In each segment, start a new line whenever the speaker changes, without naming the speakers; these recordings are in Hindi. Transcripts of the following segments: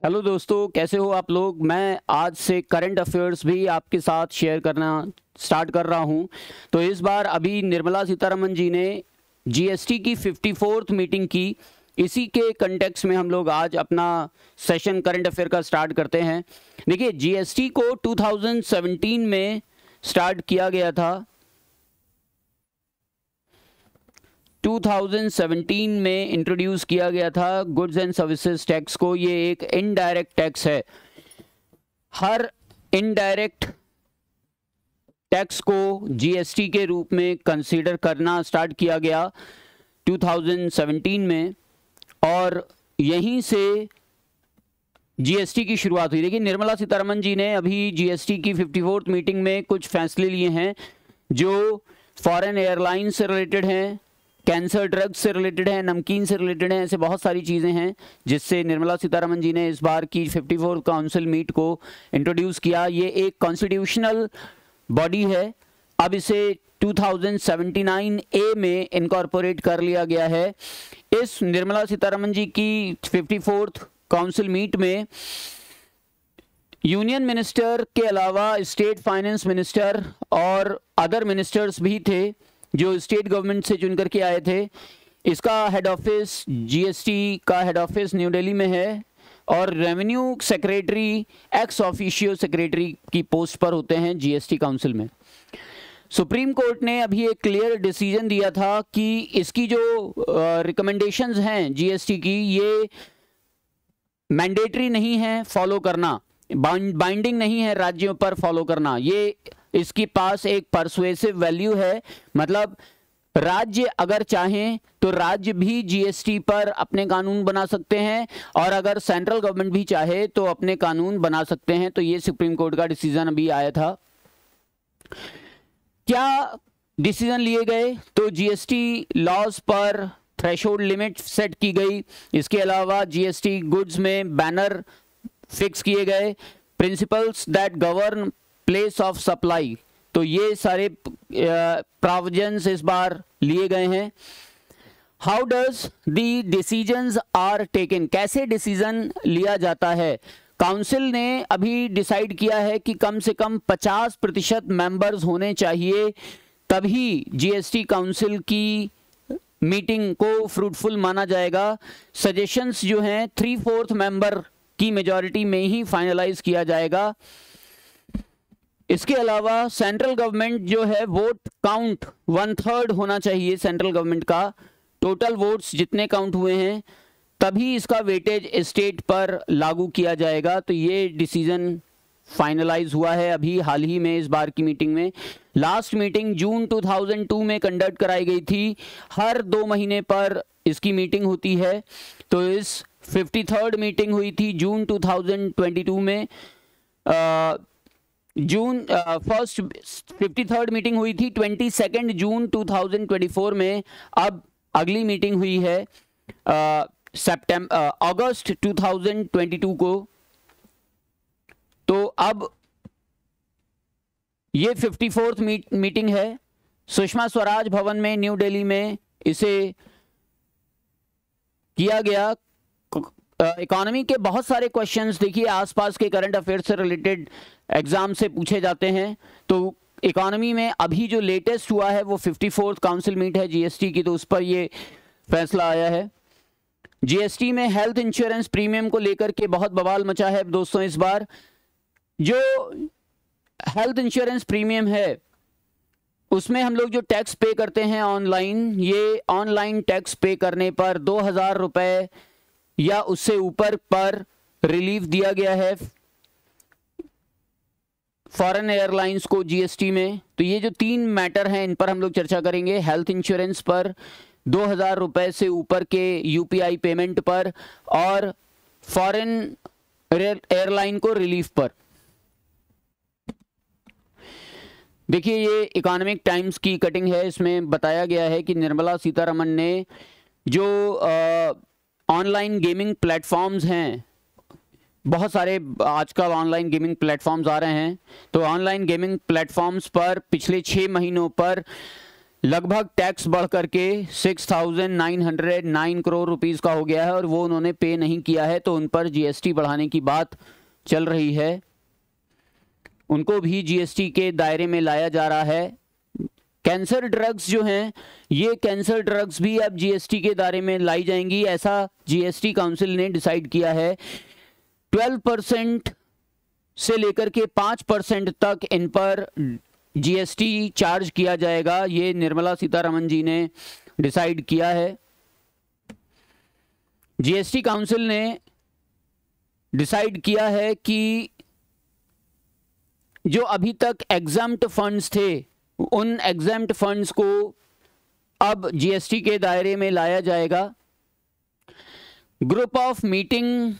हेलो दोस्तों, कैसे हो आप लोग। मैं आज से करंट अफेयर्स भी आपके साथ शेयर करना स्टार्ट कर रहा हूं। तो इस बार अभी निर्मला सीतारमण जी ने जीएसटी की 54th मीटिंग की। इसी के कंटेक्स्ट में हम लोग आज अपना सेशन करंट अफेयर का स्टार्ट करते हैं। देखिए, जीएसटी को 2017 में स्टार्ट किया गया था। 2017 में इंट्रोड्यूस किया गया था गुड्स एंड सर्विसेज टैक्स को। ये एक इनडायरेक्ट टैक्स है। हर इनडायरेक्ट टैक्स को जीएसटी के रूप में कंसीडर करना स्टार्ट किया गया 2017 में, और यहीं से जीएसटी की शुरुआत हुई। देखिए, निर्मला सीतारमण जी ने अभी जीएसटी की 54th मीटिंग में कुछ फैसले लिए हैं जो फॉरेन एयरलाइन से रिलेटेड हैं, कैंसर ड्रग्स से रिलेटेड है, नमकीन से रिलेटेड है। ऐसे बहुत सारी चीज़ें हैं जिससे निर्मला सीतारमण जी ने इस बार की 54th काउंसिल मीट को इंट्रोड्यूस किया। ये एक कॉन्स्टिट्यूशनल बॉडी है। अब इसे 2079 ए में इनकॉर्पोरेट कर लिया गया है। इस निर्मला सीतारमण जी की 54th काउंसिल मीट में यूनियन मिनिस्टर के अलावा स्टेट फाइनेंस मिनिस्टर और अदर मिनिस्टर्स भी थे जो स्टेट गवर्नमेंट से चुन करके आए थे। इसका हेड ऑफिस, जीएसटी का हेड ऑफिस न्यू दिल्ली में है, और revenue secretary ex officio secretary की पोस्ट पर होते हैं जीएसटी काउंसिल में। सुप्रीम कोर्ट ने अभी एक क्लियर डिसीजन दिया था कि इसकी जो रिकमेंडेशंस हैं जीएसटी की, ये मैंडेटरी नहीं है फॉलो करना, बाइंडिंग नहीं है राज्यों पर फॉलो करना। ये इसके पास एक परसुएसिव वैल्यू है। मतलब राज्य अगर चाहें तो राज्य भी जीएसटी पर अपने कानून बना सकते हैं, और अगर सेंट्रल गवर्नमेंट भी चाहे तो अपने कानून बना सकते हैं। तो ये सुप्रीम कोर्ट का डिसीजन अभी आया था। क्या डिसीजन लिए गए? तो जीएसटी लॉज पर थ्रेशोल्ड लिमिट सेट की गई। इसके अलावा जीएसटी गुड्स में बैनर फिक्स किए गए, principles that govern place of supply. तो ये सारे प्रोविजंस इस बार लिए गए हैं। How does the decisions are taken? कैसे डिसीजन लिया जाता है? काउंसिल ने अभी डिसाइड किया है कि कम से कम 50% मेंबर्स होने चाहिए, तभी जीएसटी काउंसिल की मीटिंग को फ्रूटफुल माना जाएगा। सजेशंस जो हैं 3/4 मेंबर की मेजॉरिटी में ही फाइनलाइज किया जाएगा। इसके अलावा सेंट्रल गवर्नमेंट जो है, वोट काउंट 1/3 होना चाहिए सेंट्रल गवर्नमेंट का। टोटल वोट्स जितने काउंट हुए हैं तभी इसका वेटेज स्टेट पर लागू किया जाएगा। तो ये डिसीजन फाइनलाइज हुआ है अभी हाल ही में इस बार की मीटिंग में। लास्ट मीटिंग जून 2002 में कंडक्ट कराई गई थी। हर 2 महीने पर इसकी मीटिंग होती है। तो इस 53rd मीटिंग हुई थी जून 2022 में। फर्स्ट 53rd मीटिंग हुई थी 22 जून 2024 में। अब अगली मीटिंग हुई है अगस्त 2022 को। तो अब ये 54th मीटिंग है। सुषमा स्वराज भवन में न्यू दिल्ली में इसे किया गया। इकोनॉमी के बहुत सारे क्वेश्चंस देखिए आसपास के करंट अफेयर से रिलेटेड एग्जाम से पूछे जाते हैं। तो इकोनॉमी में अभी जो लेटेस्ट हुआ है वो 54th काउंसिल मीट है जीएसटी की, तो उस पर ये फैसला आया है। जीएसटी में हेल्थ इंश्योरेंस प्रीमियम को लेकर के बहुत बवाल मचा है दोस्तों। इस बार जो हेल्थ इंश्योरेंस प्रीमियम है उसमें हम लोग जो टैक्स पे करते हैं ऑनलाइन, ये ऑनलाइन टैक्स पे करने पर 2000 रुपये या उससे ऊपर पर रिलीफ दिया गया है फॉरेन एयरलाइंस को जीएसटी में। तो ये जो 3 मैटर हैं इन पर हम लोग चर्चा करेंगे। हेल्थ इंश्योरेंस पर, 2000 रुपये से ऊपर के यूपीआई पेमेंट पर, और फॉरेन एयरलाइन को रिलीफ पर। देखिए, ये इकोनॉमिक टाइम्स की कटिंग है। इसमें बताया गया है कि निर्मला सीतारमण ने जो ऑनलाइन गेमिंग प्लेटफॉर्म्स हैं, बहुत सारे आजकल ऑनलाइन गेमिंग प्लेटफॉर्म्स आ रहे हैं, तो ऑनलाइन गेमिंग प्लेटफॉर्म्स पर पिछले 6 महीनों पर लगभग टैक्स बढ़ करके 6,909 करोड़ रुपीस का हो गया है और वो उन्होंने पे नहीं किया है, तो उन पर जीएसटी बढ़ाने की बात चल रही है। उनको भी जीएसटी के दायरे में लाया जा रहा है। कैंसर ड्रग्स जो हैं, ये कैंसर ड्रग्स भी अब जीएसटी के दायरे में लाई जाएंगी, ऐसा जीएसटी काउंसिल ने डिसाइड किया है। 12% से लेकर के 5% तक इन पर जीएसटी चार्ज किया जाएगा, ये निर्मला सीतारमण जी ने डिसाइड किया है। जीएसटी काउंसिल ने डिसाइड किया है कि जो अभी तक एग्जम्प्ट फंड्स थे, उन एग्जम्प्ट फंड्स को अब जीएसटी के दायरे में लाया जाएगा। ग्रुप ऑफ मीटिंग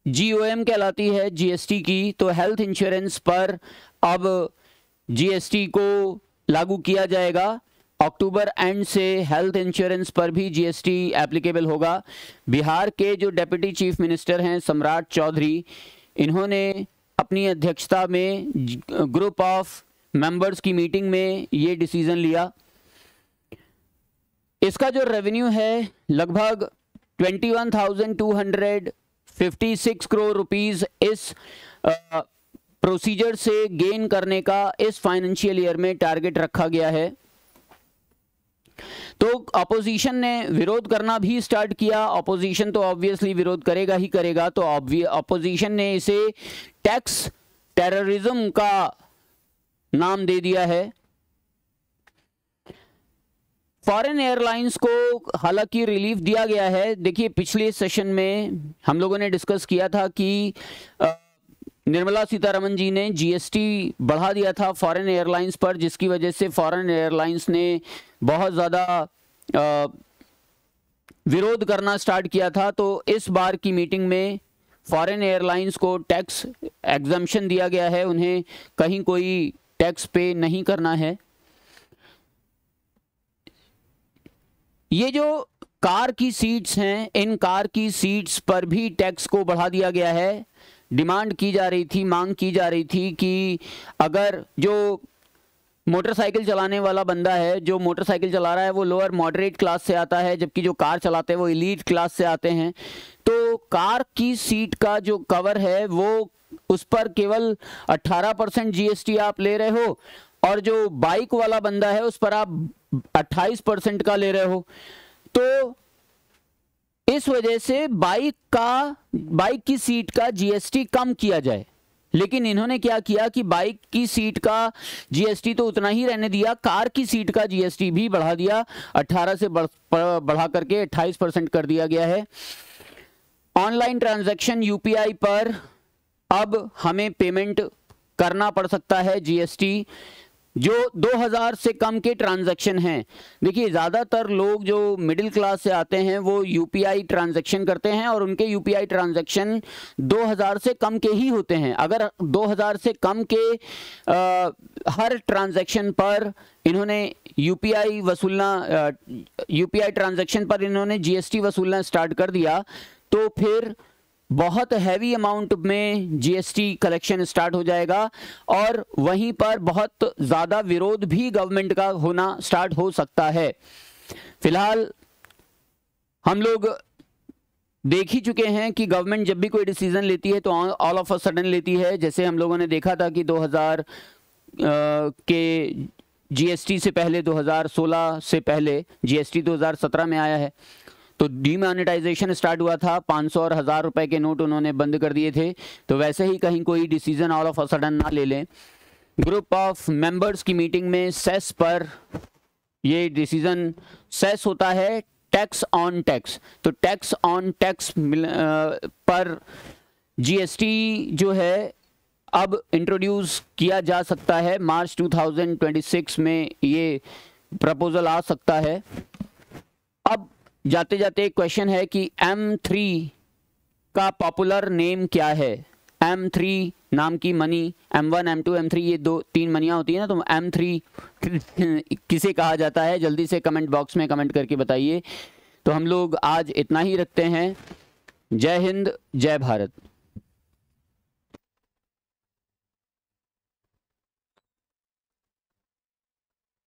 जीओएम कहलाती है जीएसटी की, तो हेल्थ इंश्योरेंस पर अब जीएसटी को लागू किया जाएगा। अक्टूबर एंड से हेल्थ इंश्योरेंस पर भी जीएसटी एप्लीकेबल होगा। बिहार के जो डेप्यूटी चीफ मिनिस्टर हैं सम्राट चौधरी, इन्होंने अपनी अध्यक्षता में ग्रुप ऑफ मेंबर्स की मीटिंग में ये डिसीजन लिया। इसका जो रेवेन्यू है लगभग 21,256 करोड़ रुपीस इस प्रोसीजर से गेन करने का इस फाइनेंशियल ईयर में टारगेट रखा गया है। तो अपोजिशन ने विरोध करना भी स्टार्ट किया। अपोजिशन तो ऑब्वियसली विरोध करेगा ही करेगा, तो अपोजिशन ने इसे टैक्स टेररिज्म का नाम दे दिया है। फॉरेन एयरलाइंस को हालांकि रिलीफ दिया गया है। देखिए, पिछले सेशन में हम लोगों ने डिस्कस किया था कि निर्मला सीतारमण जी ने जीएसटी बढ़ा दिया था फॉरेन एयरलाइंस पर, जिसकी वजह से फॉरेन एयरलाइंस ने बहुत ज़्यादा विरोध करना स्टार्ट किया था। तो इस बार की मीटिंग में फॉरेन एयरलाइंस को टैक्स एग्जम्पशन दिया गया है, उन्हें कहीं कोई टैक्स पे नहीं करना है। ये जो कार की सीट्स हैं, इन कार की सीट्स पर भी टैक्स को बढ़ा दिया गया है। डिमांड की जा रही थी, मांग की जा रही थी कि अगर जो मोटरसाइकिल चलाने वाला बंदा है, जो मोटरसाइकिल चला रहा है वो लोअर मॉडरेट क्लास से आता है, जबकि जो कार चलाते हैं वो एलीट क्लास से आते हैं, तो कार की सीट का जो कवर है वो उस पर केवल 18% जीएसटी आप ले रहे हो, और जो बाइक वाला बंदा है उस पर आप 28% का ले रहे हो। तो इस वजह से बाइक की सीट का जीएसटी कम किया जाए। लेकिन इन्होंने क्या किया कि बाइक की सीट का जीएसटी तो उतना ही रहने दिया, कार की सीट का जीएसटी भी बढ़ा दिया, 18 से बढ़ा करके 28% कर दिया गया है। ऑनलाइन ट्रांजैक्शन यूपीआई पर अब हमें पेमेंट करना पड़ सकता है जीएसटी, जो 2000 से कम के ट्रांजैक्शन हैं। देखिए, ज़्यादातर लोग जो मिडिल क्लास से आते हैं वो यूपीआई ट्रांजैक्शन करते हैं और उनके यूपीआई ट्रांजैक्शन 2000 से कम के ही होते हैं। अगर 2000 से कम के हर ट्रांजैक्शन पर इन्होंने यूपीआई ट्रांजैक्शन पर इन्होंने जीएसटी वसूलना स्टार्ट कर दिया, तो फिर बहुत हैवी अमाउंट में जीएसटी कलेक्शन स्टार्ट हो जाएगा और वहीं पर बहुत ज़्यादा विरोध भी गवर्नमेंट का होना स्टार्ट हो सकता है। फिलहाल हम लोग देख ही चुके हैं कि गवर्नमेंट जब भी कोई डिसीजन लेती है तो ऑल ऑफ अ सडन लेती है। जैसे हम लोगों ने देखा था कि 2000 के जीएसटी से पहले, 2016 से पहले जीएसटी 2017 में आया है, तो डीमोनेटाइजेशन स्टार्ट हुआ था, 500 और 1000 रुपए के नोट उन्होंने बंद कर दिए थे। तो वैसे ही कहीं कोई decision all of a sudden ना ले लें। ग्रुप ऑफ मेंबर्स की मीटिंग में सेस पर ये डिसीजन, सेस होता है टैक्स ऑन टैक्स, तो टैक्स ऑन टैक्स पर जीएसटी जो है अब इंट्रोड्यूस किया जा सकता है। मार्च 2026 में ये प्रपोजल आ सकता है। अब जाते जाते एक क्वेश्चन है कि M3 का पॉपुलर नेम क्या है। M3 नाम की मनी, M1, M2, M3 ये 2-3 मनियाँ होती है ना, तो M3 किसे कहा जाता है, जल्दी से कमेंट बॉक्स में कमेंट करके बताइए। तो हम लोग आज इतना ही रखते हैं। जय हिंद, जय भारत।